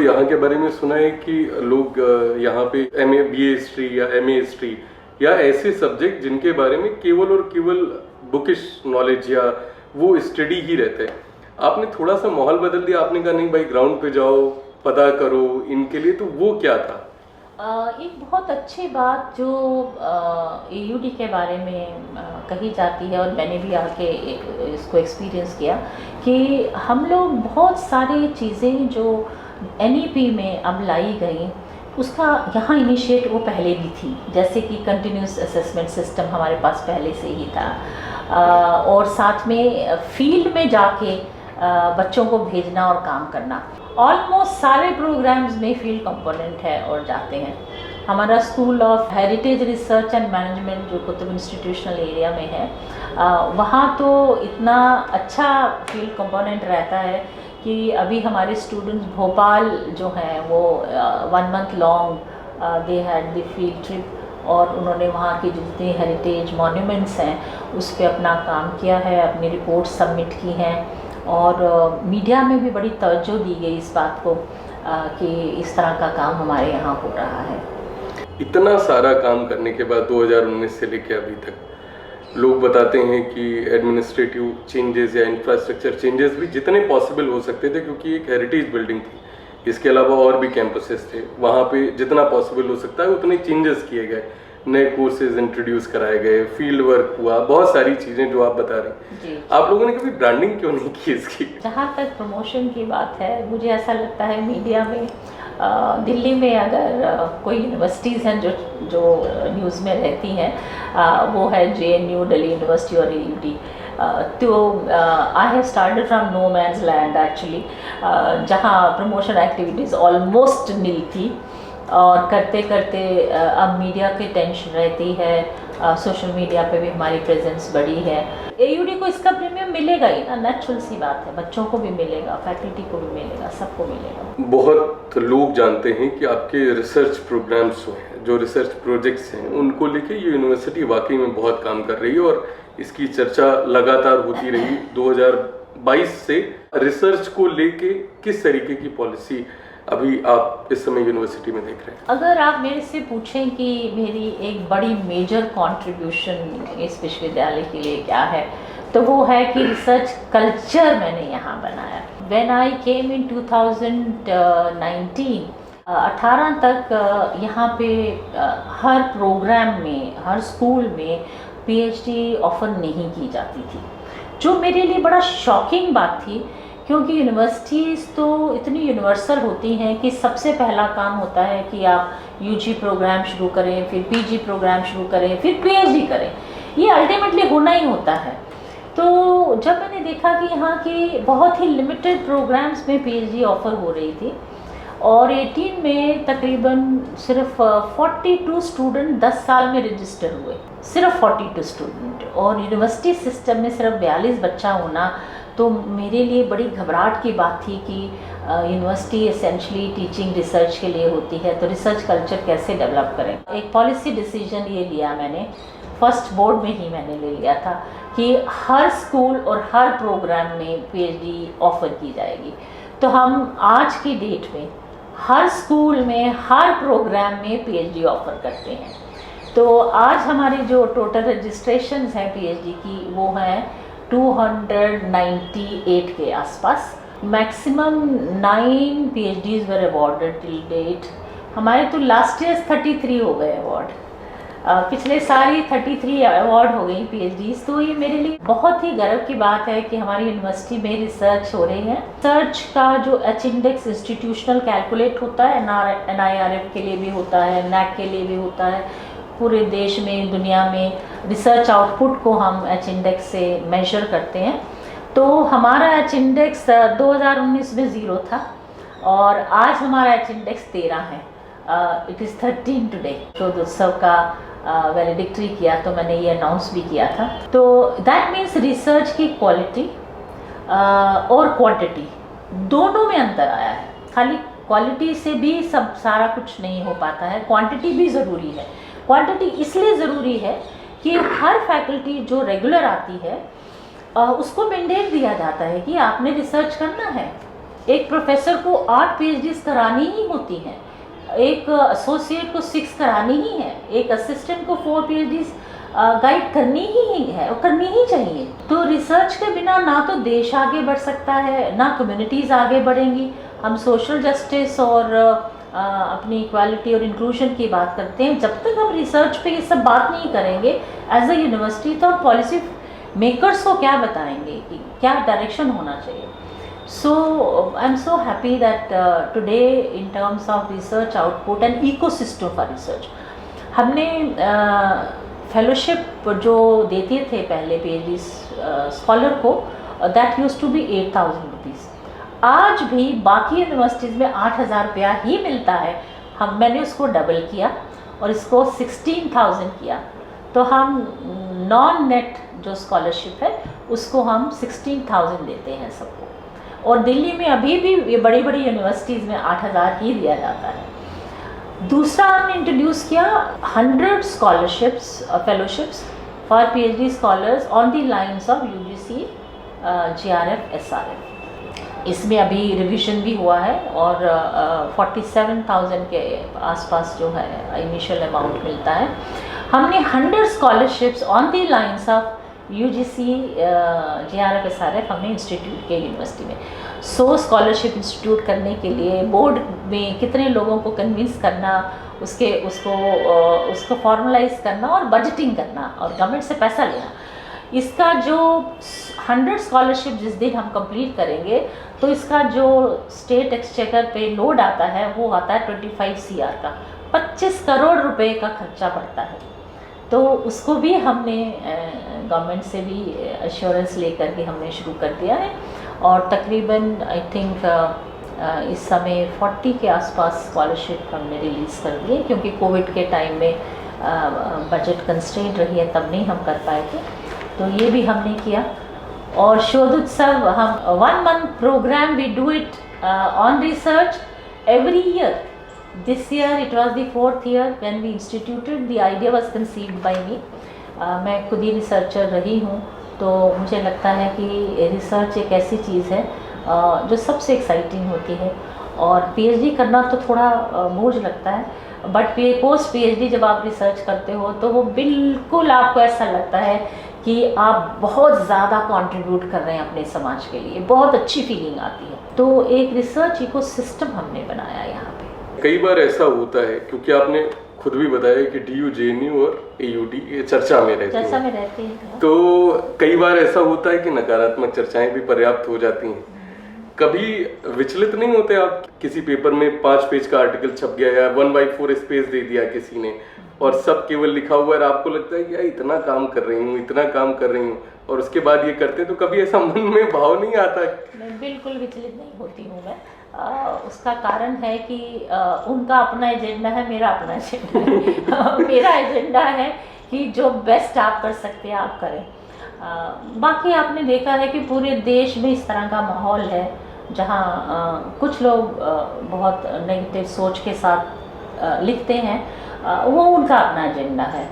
यहाँ के बारे में सुना है कि लोग यहाँ पे MA BA हिस्ट्री या MA हिस्ट्री या ऐसे सब्जेक्ट जिनके बारे में केवल और केवल बुकिश नॉलेज या वो स्टडी ही रहते हैं, आपने थोड़ा सा माहौल बदल दिया, आपने कहा नहीं भाई ग्राउंड पे जाओ, पता करो इनके लिए, तो वो क्या था? एक बहुत अच्छी बात जो AUD के बारे में कही जाती है, और मैंने भी आके इसको एक्सपीरियंस किया कि हम लोग बहुत सारी चीज़ें जो NEP में अब लाई गई उसका यहाँ इनिशिएट वो पहले भी थी, जैसे कि कंटिन्यूस असेसमेंट सिस्टम हमारे पास पहले से ही था, और साथ में फील्ड में जाके बच्चों को भेजना और काम करना। ऑलमोस्ट सारे प्रोग्राम्स में फील्ड कंपोनेंट है और जाते हैं। हमारा school of heritage research and management जो कुतुब इंस्टीट्यूशनल एरिया में है, वहाँ तो इतना अच्छा फील्ड कंपोनेंट रहता है कि अभी हमारे स्टूडेंट्स भोपाल जो हैं वो 1 month long they had the field trip, और उन्होंने वहाँ के जितने हेरिटेज मॉन्यूमेंट्स हैं उस पर अपना काम किया है, अपनी रिपोर्ट सबमिट की हैं, और मीडिया में भी बड़ी तवज्जो दी गई इस बात को कि इस तरह का काम हमारे यहाँ हो रहा है। इतना सारा काम करने के बाद 2019 से लेकर अभी तक लोग बताते हैं कि एडमिनिस्ट्रेटिव चेंजेस या इंफ्रास्ट्रक्चर चेंजेस भी जितने पॉसिबल हो सकते थे, क्योंकि एक हेरिटेज बिल्डिंग थी, इसके अलावा और भी कैंपसेस थे, वहाँ पे जितना पॉसिबल हो सकता है उतने चेंजेस किए गए, नए कोर्सेज इंट्रोड्यूस कराए गए, फील्ड वर्क हुआ, बहुत सारी चीज़ें जो आप बता रहे हैं। आप लोगों ने कभी ब्रांडिंग क्यों नहीं की इसकी? जहाँ तक प्रमोशन की बात है, मुझे ऐसा लगता है मीडिया में दिल्ली में अगर कोई यूनिवर्सिटीज़ हैं जो न्यूज़ में रहती हैं, वो है JNU, दिल्ली यूनिवर्सिटी और AUD। तो I have started from no man's land actually, जहाँ प्रमोशन एक्टिविटीज़ ऑलमोस्ट नील थी, और करते करते अब मीडिया की टेंशन रहती है, सोशल मीडिया पे भी हमारी प्रेजेंस बढ़ी है। AUD को इसका प्रीमियम मिलेगा ही ना, नेचुरल सी बात है, बच्चों को भी मिलेगा, फैकल्टी को भी मिलेगा, सबको मिलेगा। बहुत लोग जानते हैं कि आपके रिसर्च प्रोग्राम्स जो रिसर्च प्रोजेक्ट्स हैं उनको लेके ये यूनिवर्सिटी वाकई में बहुत काम कर रही है, और इसकी चर्चा लगातार होती रही। 2022 से रिसर्च को लेके किस तरीके की पॉलिसी अभी आप इस समय यूनिवर्सिटी में देख रहे हैं? अगर आप मेरे से पूछें कि मेरी एक बड़ी मेजर कंट्रीब्यूशन इस विश्वविद्यालय के लिए क्या है, तो वो है कि रिसर्च कल्चर मैंने यहाँ बनाया। व्हेन आई केम इन 2019, 18 तक यहाँ पे हर प्रोग्राम में, हर स्कूल में PhD ऑफर नहीं की जाती थी, जो मेरे लिए बड़ा शॉकिंग बात थी, क्योंकि यूनिवर्सिटीज़ तो इतनी यूनिवर्सल होती हैं कि सबसे पहला काम होता है कि आप UG प्रोग्राम शुरू करें, फिर PG प्रोग्राम शुरू करें, फिर PhD करें, ये अल्टीमेटली होना ही होता है। तो जब मैंने देखा कि यहाँ की बहुत ही लिमिटेड प्रोग्राम्स में PhD ऑफ़र हो रही थी, और 18 में तकरीबन सिर्फ 42 स्टूडेंट 10 साल में रजिस्टर हुए, सिर्फ 42 स्टूडेंट, और यूनिवर्सिटी सिस्टम में सिर्फ 42 बच्चा होना, तो मेरे लिए बड़ी घबराहट की बात थी कि यूनिवर्सिटी एसेंशली टीचिंग रिसर्च के लिए होती है, तो रिसर्च कल्चर कैसे डेवलप करें। एक पॉलिसी डिसीजन ये लिया मैंने, फर्स्ट बोर्ड में ही मैंने ले लिया था कि हर स्कूल और हर प्रोग्राम में PhD ऑफ़र की जाएगी। तो हम आज की डेट में हर स्कूल में, हर प्रोग्राम में PhD ऑफ़र करते हैं। तो आज हमारी जो टोटल रजिस्ट्रेशंस हैं PhD की, वो हैं 298 के आसपास। Maximum 9 PhDs were awarded till date. हमारे तो लास्ट ईयर 33 हो गए अवार्ड, पिछले साल ही 33 अवार्ड हो गई PhDs। तो ये मेरे लिए बहुत ही गर्व की बात है कि हमारी यूनिवर्सिटी में रिसर्च हो रही है। रिसर्च का जो H इंडेक्स इंस्टीट्यूशनल कैलकुलेट होता है, NIRF के लिए भी होता है, NAC के लिए भी होता है, पूरे देश में, दुनिया में रिसर्च आउटपुट को हम H इंडेक्स से मेजर करते हैं। तो हमारा H इंडेक्स 2019 में 0 था, और आज हमारा H इंडेक्स 13 है। It is 13 today. शोधोत्सव का वैलिडिक्ट्री किया तो मैंने ये अनाउंस भी किया था। तो दैट मीन्स रिसर्च की क्वालिटी और क्वांटिटी दोनों में अंतर आया है। खाली क्वालिटी से भी सब सारा कुछ नहीं हो पाता है, क्वांटिटी भी ज़रूरी है। क्वांटिटी इसलिए ज़रूरी है कि हर फैकल्टी जो रेगुलर आती है उसको मैंडेट दिया जाता है कि आपने रिसर्च करना है, एक प्रोफेसर को 8 PhDs करानी ही होती हैं, एक एसोसिएट को 6 करानी ही है, एक असिस्टेंट को 4 PhDs गाइड करनी ही है और करनी ही चाहिए। तो रिसर्च के बिना ना तो देश आगे बढ़ सकता है, ना कम्युनिटीज़ आगे बढ़ेंगी। हम सोशल जस्टिस और अपनी इक्वालिटी और इंक्लूजन की बात करते हैं, जब तक हम रिसर्च पे ये सब बात नहीं करेंगे एज अ यूनिवर्सिटी, तो हम पॉलिसी मेकर्स को क्या बताएंगे कि क्या डायरेक्शन होना चाहिए। So I am so happy that today in terms of research output and ecosystem for research, हमने फेलोशिप जो देते थे पहले PhD स्कॉलर को, that use to be 8,000 rupees. आज भी बाकी यूनिवर्सिटीज़ में 8,000 रुपया ही मिलता है। मैंने उसको डबल किया और इसको 16,000 किया, तो हम नॉन नेट जो स्कॉलरशिप है उसको हम 16,000 देते हैं सबको। और दिल्ली में अभी भी ये बड़ी बड़ी यूनिवर्सिटीज़ में 8,000 ही दिया जाता है। दूसरा हमने इंट्रोड्यूस किया 100 scholarships fellowships for PhD scholars on the lines of UGC, GRF, SRF। इसमें अभी रिवीजन भी हुआ है और 47,000 के आसपास जो है इनिशियल अमाउंट मिलता है। हमने 100 scholarships on the lines of UGC, GRF, SRF हमने इंस्टीट्यूट के यूनिवर्सिटी में 100 स्कॉलरशिप इंस्टीट्यूट करने के लिए बोर्ड में कितने लोगों को कन्विंस करना, उसको फॉर्मलाइज करना और बजटिंग करना और गवर्नमेंट से पैसा लेना। इसका जो 100 स्कॉलरशिप जिस दिन हम कंप्लीट करेंगे तो इसका जो स्टेट एक्सचेकर पे लोड आता है वो आता है 25 CR का, 25 करोड़ रुपए का खर्चा पड़ता है। तो उसको भी हमने गवर्नमेंट से भी एश्योरेंस लेकर के हमने शुरू कर दिया है और तकरीबन आई थिंक इस समय 40 के आसपास स्कॉलरशिप हमने रिलीज़ कर दिए, क्योंकि कोविड के टाइम में बजट कंस्ट्रेंट रही है, तब नहीं हम कर पाए थे। तो ये भी हमने किया। और शोध उत्सव हम 1 month programme we do it on research every year. This year it was the 4th year when we instituted. The idea was conceived by me. मैं खुद ही रिसर्चर रही हूँ, तो मुझे लगता है कि रिसर्च एक ऐसी चीज़ है जो सबसे एक्साइटिंग होती है। और PhD करना तो थोड़ा बोझ लगता है, बट पोस्ट PhD जब आप रिसर्च करते हो तो वो बिल्कुल आपको ऐसा लगता है कि आप बहुत ज़्यादा कंट्रीब्यूट कर रहे हैं अपने समाज के लिए, बहुत अच्छी फीलिंग आती है। तो एक रिसर्च इकोसिस्टम हमने बनाया यहाँ पे। कई बार ऐसा होता है, क्योंकि आपने खुद भी बताया कि DU, JNU और AUT ये चर्चा में रहती हैं, तो कई बार ऐसा होता है कि नकारात्मक चर्चाएं भी पर्याप्त हो जाती हैं। कभी विचलित नहीं होते आप? किसी पेपर में 5 पेज का आर्टिकल छप गया या 1/4 स्पेस दे दिया किसी ने और सब केवल लिखा हुआ है, आपको लगता है कि यार इतना काम कर रही हूँ और उसके बाद ये करते हैं, तो कभी ऐसा मन में भाव नहीं आता? मैं बिल्कुल विचलित नहीं होती हूँ मैं। उसका कारण है कि उनका अपना एजेंडा है, मेरा अपना एजेंडा है। मेरा एजेंडा है कि जो बेस्ट आप कर सकते हैं आप करें। बाकी आपने देखा है कि पूरे देश में इस तरह का माहौल है जहाँ कुछ लोग बहुत नेगेटिव सोच के साथ लिखते हैं, वो उनका अपना एजेंडा है।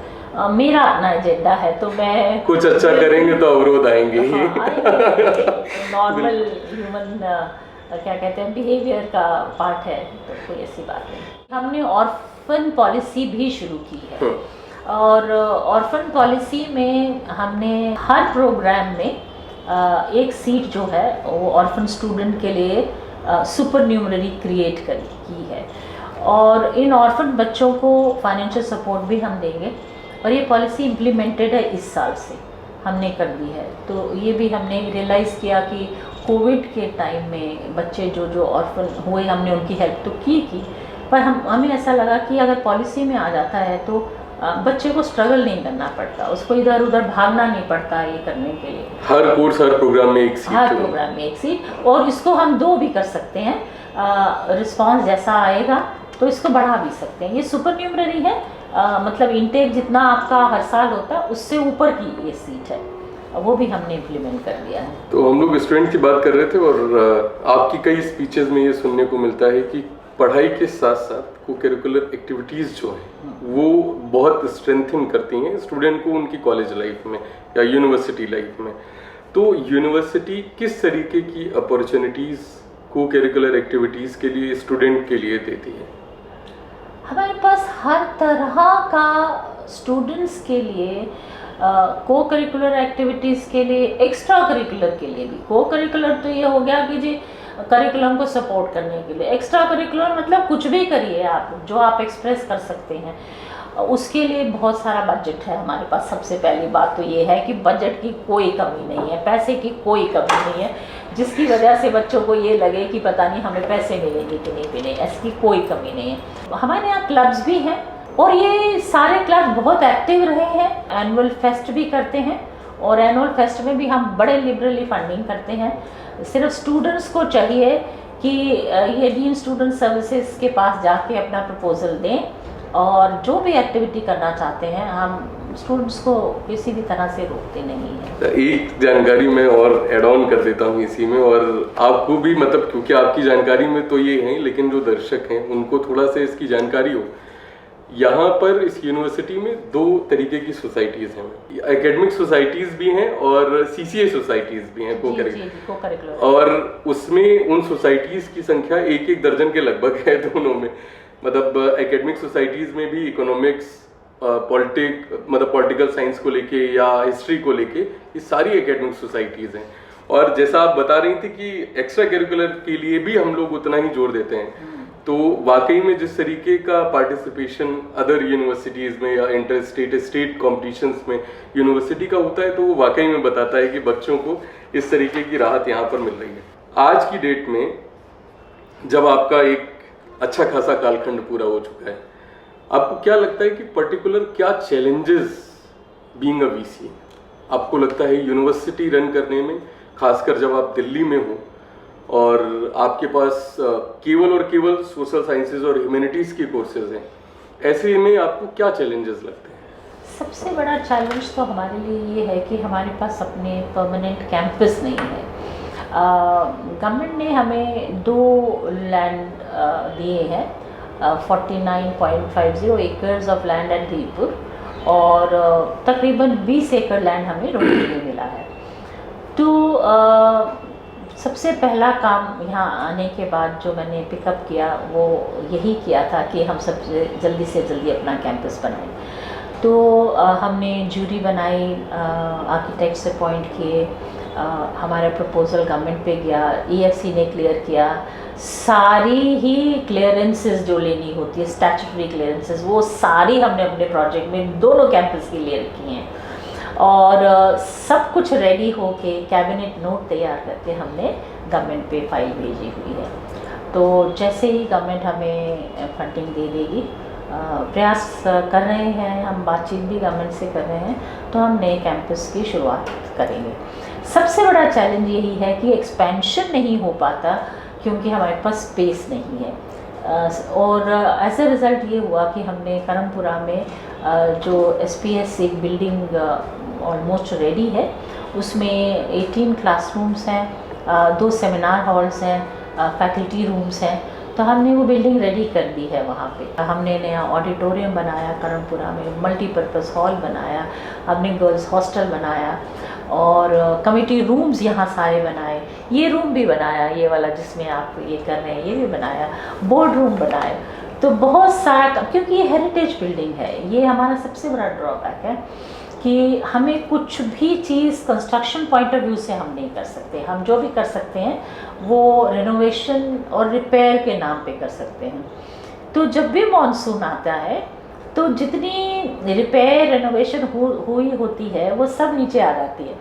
मेरा अपना एजेंडा है, तो मैं कुछ अच्छा करेंगे तो अवरोध आएंगे। नॉर्मल ह्यूमन क्या कहते हैं बिहेवियर का पार्ट है, तो कोई ऐसी बात नहीं। हमने ऑर्फन पॉलिसी भी शुरू की है और ऑर्फन पॉलिसी में हमने हर प्रोग्राम में एक सीट जो है वो ऑर्फन स्टूडेंट के लिए सुपर न्यूमररी क्रिएट की है और इन ऑर्फन बच्चों को फाइनेंशियल सपोर्ट भी हम देंगे और ये पॉलिसी इम्प्लीमेंटेड है इस साल से हमने कर दी है। तो ये भी हमने रियलाइज़ किया कि कोविड के टाइम में बच्चे जो ऑर्फन हुए हमने उनकी हेल्प तो की पर हमें ऐसा लगा कि अगर पॉलिसी में आ जाता है तो बच्चे को स्ट्रगल नहीं करना पड़ता, उसको इधर उधर भागना नहीं पड़ता ये करने के लिए। हर कोर्स हर प्रोग्राम में एक सीट, हर प्रोग्राम में एक सीट, और इसको हम 2 भी कर सकते हैं। रिस्पांस जैसा आएगा तो इसको बढ़ा भी सकते हैं। ये सुपर न्यूमररी है, मतलब इंटेक जितना आपका हर साल होता है उससे ऊपर की ये सीट है, वो भी हमने इम्प्लीमेंट कर दिया है। तो हम लोग स्टूडेंट की बात कर रहे थे और आपकी कई स्पीचेस में ये सुनने को मिलता है कि पढ़ाई के साथ साथ को करिकुलर एक्टिविटीज़ जो हैं वो बहुत स्ट्रेंथन करती हैं स्टूडेंट को उनकी कॉलेज लाइफ में या यूनिवर्सिटी लाइफ में। तो यूनिवर्सिटी किस तरीके की अपॉर्चुनिटीज़ को करिकुलर एक्टिविटीज़ के लिए स्टूडेंट के लिए देती है? हमारे पास हर तरह का स्टूडेंट्स के लिए, को करिकुलर एक्टिविटीज़ के लिए, एक्स्ट्रा करिकुलर के लिए भी। को करिकुलर तो ये हो गया कि जी करिकुलम को सपोर्ट करने के लिए, एक्स्ट्रा करिकुलर मतलब कुछ भी करिए आप, जो आप एक्सप्रेस कर सकते हैं, उसके लिए बहुत सारा बजट है हमारे पास। सबसे पहली बात तो ये है कि बजट की कोई कमी नहीं है, पैसे की कोई कमी नहीं है, जिसकी वजह से बच्चों को ये लगे कि पता नहीं हमें पैसे मिलेंगे कि नहीं मिलेंगे, ऐसी कोई कमी नहीं है। हमारे यहाँ क्लब्स भी हैं और ये सारे क्लब बहुत एक्टिव रहे हैं, एनुअल फेस्ट भी करते हैं और एनुअल फेस्ट में भी हम बड़े लिबरली फंडिंग करते हैं। सिर्फ स्टूडेंट्स को चाहिए कि ये डीन स्टूडेंट सर्विसेज के पास जाके अपना प्रपोजल दें और जो भी एक्टिविटी करना चाहते हैं हम स्टूडेंट्स को किसी भी तरह से रोकते नहीं हैं। एक जानकारी मैं और ऐड ऑन कर देता हूँ इसी में, और आपको भी मतलब क्योंकि आपकी जानकारी में तो ये है, लेकिन जो दर्शक हैं उनको थोड़ा सा इसकी जानकारी हो। यहाँ पर इस यूनिवर्सिटी में 2 तरीके की सोसाइटीज़ हैं, एकेडमिक सोसाइटीज़ भी हैं और सीसीए सोसाइटीज़ भी हैं, को-करिकुलर, और उसमें उन सोसाइटीज़ की संख्या 1-1 दर्जन के लगभग है दोनों में। मतलब एकेडमिक सोसाइटीज़ में भी इकोनॉमिक्स, पॉलिटिकल साइंस को लेके या हिस्ट्री को लेके ये सारी एकेडमिक सोसाइटीज़ हैं। और जैसा आप बता रही थी कि एक्स्ट्रा करिकुलर के लिए भी हम लोग उतना ही जोर देते हैं, तो वाकई में जिस तरीके का पार्टिसिपेशन अदर यूनिवर्सिटीज़ में या इंटर स्टेट कॉम्पिटिशन्स में यूनिवर्सिटी का होता है, तो वो वाकई में बताता है कि बच्चों को इस तरीके की राहत यहाँ पर मिल रही है। आज की डेट में जब आपका एक अच्छा खासा कालखंड पूरा हो चुका है, आपको क्या लगता है कि पर्टिकुलर क्या चैलेंजेस बीइंग अ वीसी आपको लगता है यूनिवर्सिटी रन करने में, खासकर जब आप दिल्ली में हो और आपके पास केवल और केवल सोशल साइंसेज और ह्यूमैनिटीज़ के कोर्सेज हैं, ऐसे में आपको क्या चैलेंजेस लगते हैं? सबसे बड़ा चैलेंज तो हमारे लिए ये है कि हमारे पास अपने परमानेंट कैंपस नहीं है। गवर्नमेंट ने हमें 2 लैंड दिए हैं, 49.50 acres of land at Dheerpur और तकरीबन 20 एकड़ लैंड हमें रोहतक में मिला है। तो सबसे पहला काम यहाँ आने के बाद जो मैंने पिकअप किया वो यही किया था कि हम सबसे जल्दी से जल्दी अपना कैंपस बनाएं। तो हमने जूरी बनाई, आर्किटेक्ट से अपॉइंट किए, हमारा प्रपोजल गवर्नमेंट पे गया, ईएफसी ने क्लियर किया, सारी ही क्लियरेंसेस जो लेनी होती है, स्टैट्यूटरी क्लियरेंसेस, वो सारी हमने अपने प्रोजेक्ट में दोनों कैंपस की ले रखी हैं और सब कुछ रेडी होके कैबिनेट नोट तैयार करके हमने गवर्नमेंट पे फाइल भेजी हुई है। तो जैसे ही गवर्नमेंट हमें फंडिंग दे देगी, प्रयास कर रहे हैं, हम बातचीत भी गवर्नमेंट से कर रहे हैं, तो हम नए कैंपस की शुरुआत करेंगे। सबसे बड़ा चैलेंज यही है कि एक्सपेंशन नहीं हो पाता क्योंकि हमारे पास स्पेस नहीं है और एज अ रिज़ल्ट ये हुआ कि हमने करमपुरा में जो एसपीएस एक बिल्डिंग ऑलमोस्ट रेडी है, उसमें 18 क्लासरूम्स हैं, 2 सेमिनार हॉल्स हैं, फैकल्टी रूम्स हैं, तो हमने वो बिल्डिंग रेडी कर दी है। वहाँ पे हमने नया ऑडिटोरियम बनाया, करमपुरा में मल्टीपर्पज़ हॉल बनाया, हमने गर्ल्स हॉस्टल बनाया और कमेटी रूम्स यहाँ सारे बनाए, ये रूम भी बनाया, ये वाला जिसमें आप ये कर रहे हैं ये भी बनाया, बोर्ड रूम बनाए। तो बहुत सारा, क्योंकि ये हेरिटेज बिल्डिंग है, ये हमारा सबसे बड़ा ड्रॉबैक है कि हमें कुछ भी चीज़ कंस्ट्रक्शन पॉइंट ऑफ व्यू से हम नहीं कर सकते। हम जो भी कर सकते हैं वो रिनोवेशन और रिपेयर के नाम पे कर सकते हैं। तो जब भी मॉनसून आता है तो जितनी रिपेयर रिनोवेशन हुई होती है वो सब नीचे आ जाती है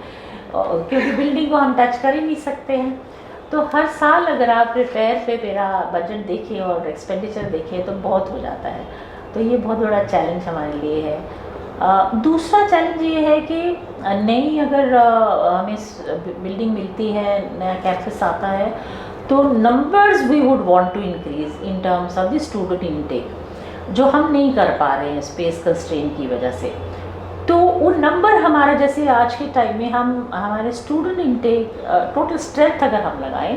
क्योंकि बिल्डिंग को हम टच कर ही नहीं सकते हैं। तो हर साल अगर आप रिपेयर पे मेरा बजट देखें और एक्सपेंडिचर देखें तो बहुत हो जाता है। तो ये बहुत बड़ा चैलेंज हमारे लिए है। दूसरा चैलेंज ये है कि नई अगर हमें बिल्डिंग मिलती है, नया कैंपस आता है, तो numbers we would want to increase in terms of the student intake, जो हम नहीं कर पा रहे हैं स्पेस कंस्ट्रेंट की वजह से। तो वो नंबर हमारा, जैसे आज के टाइम में हमारे स्टूडेंट इनटेक टोटल स्ट्रेंथ अगर हम लगाएं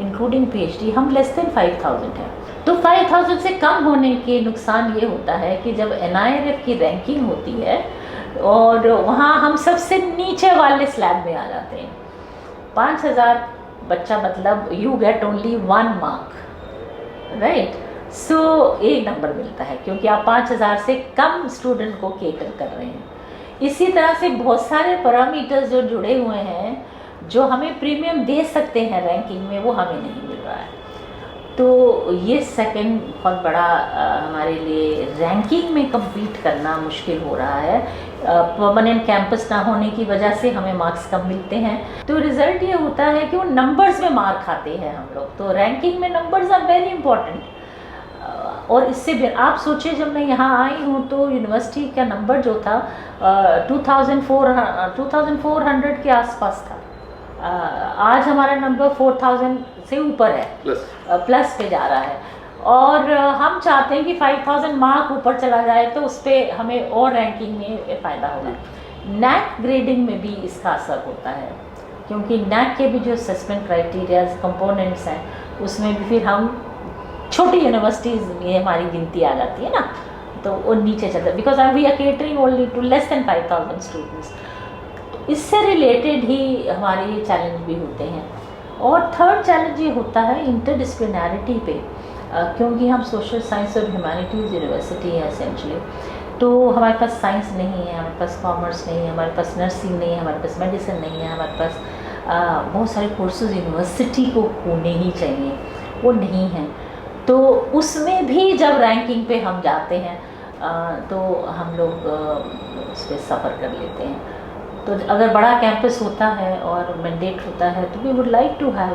इंक्लूडिंग पीएचडी, हम लेस देन 5000 हैं। तो 5000 से कम होने के नुकसान ये होता है कि जब NIRF की रैंकिंग होती है और वहाँ हम सबसे नीचे वाले स्लैब में आ जाते हैं। 5000 बच्चा मतलब you get only 1 mark, right. So 1 number मिलता है क्योंकि आप 5000 से कम स्टूडेंट को केटर कर रहे हैं। इसी तरह से बहुत सारे पैरामीटर्स जो जुड़े हुए हैं जो हमें प्रीमियम दे सकते हैं रैंकिंग में, वो हमें नहीं मिल रहा है। तो ये सेकंड बहुत बड़ा हमारे लिए रैंकिंग में कम्पीट करना मुश्किल हो रहा है। परमानेंट कैंपस ना होने की वजह से हमें मार्क्स कम मिलते हैं, तो रिज़ल्ट ये होता है कि वो नंबर्स में मार्क खाते हैं हम लोग। तो रैंकिंग में नंबर्स आर वेरी इंपॉर्टेंट। और इससे भी आप सोचिए, जब मैं यहाँ आई हूँ तो यूनिवर्सिटी का नंबर जो था 2400 के आसपास था। आज हमारा नंबर 4000 से ऊपर है, प्लस पे जा रहा है। और हम चाहते हैं कि 5000 मार्क ऊपर चला जाए तो उस पर हमें और रैंकिंग में फ़ायदा होगा। नैक ग्रेडिंग में भी इसका असर होता है क्योंकि नैक के भी जो असेसमेंट क्राइटेरियाज कंपोनेंट्स हैं उसमें भी फिर हम छोटी यूनिवर्सिटीज़ में हमारी गिनती आ जाती है ना, तो वो नीचे चलता है because we are catering only to less than 5000 students. इससे रिलेटेड ही हमारे ये चैलेंज भी होते हैं। और थर्ड चैलेंज ये होता है इंटरडिसिप्लिनैरिटी पे, क्योंकि हम सोशल साइंस और ह्यूमैनिटीज़ यूनिवर्सिटी है एसेंशली। तो हमारे पास साइंस नहीं है, हमारे पास कॉमर्स नहीं है, हमारे पास नर्सिंग नहीं है, हमारे पास मेडिसिन नहीं है, हमारे पास बहुत सारे कोर्सेज यूनिवर्सिटी को होने ही चाहिए, वो नहीं है। तो उसमें भी जब रैंकिंग पे हम जाते हैं तो हम लोग उस पर सफ़र कर लेते हैं। तो अगर बड़ा कैंपस होता है और मैंडेट होता है तो we would like to have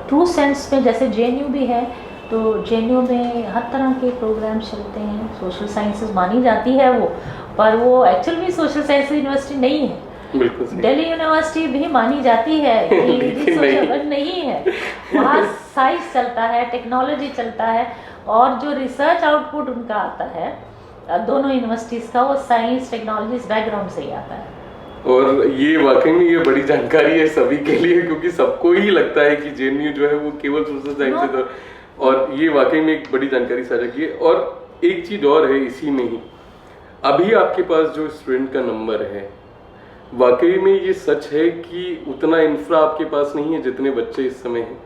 true sense में, जैसे JNU भी है तो JNU में हर तरह के प्रोग्राम्स चलते हैं। सोशल साइंसेज मानी जाती है वो, पर वो एक्चुअल में सोशल साइंस यूनिवर्सिटी नहीं है। दिल्ली यूनिवर्सिटी भी मानी जाती है सोशल नहीं है, वहाँ साइंस चलता है, टेक्नोलॉजी चलता है, और जो रिसर्च आउटपुट उनका आता है दोनों यूनिवर्सिटीज़ का, वो साइंस टेक्नोलॉजी बैकग्राउंड से ही आता है। और ये वाकई में ये बड़ी जानकारी है सभी के लिए, क्योंकि सबको ही लगता है कि JNU जो है वो केवल सोशल साइंसेज और ये वाकई में एक बड़ी जानकारी साझा की है। और एक चीज़ और है इसी में ही, अभी आपके पास जो स्टूडेंट का नंबर है, वाकई में ये सच है कि उतना इंफ्रा आपके पास नहीं है जितने बच्चे इस समय हैं,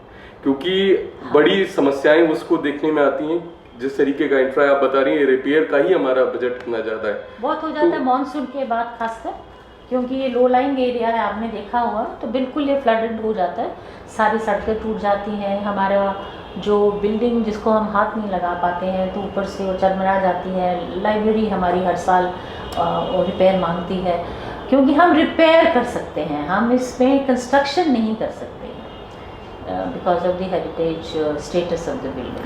क्योंकि बड़ी समस्याएं उसको देखने में आती हैं। जिस तरीके का इंफ्रा आप बता रही हैं, रिपेयर का ही हमारा बजट इतना ज़्यादा है, बहुत हो जाता है मानसून के बाद खासकर, क्योंकि ये लो लाइंग एरिया है, आपने देखा होगा, तो बिल्कुल ये फ्लडेड हो जाता है, सारी सड़कें टूट जाती हैं, हमारा जो bilding जिसको हम हाथ नहीं लगा पाते हैं तो ऊपर से वो चरमरा जाती है। लाइब्रेरी हमारी हर साल रिपेयर मांगती है, क्योंकि हम रिपेयर कर सकते हैं, हम इसमें कंस्ट्रक्शन नहीं कर सकते because of the heritage status of the building.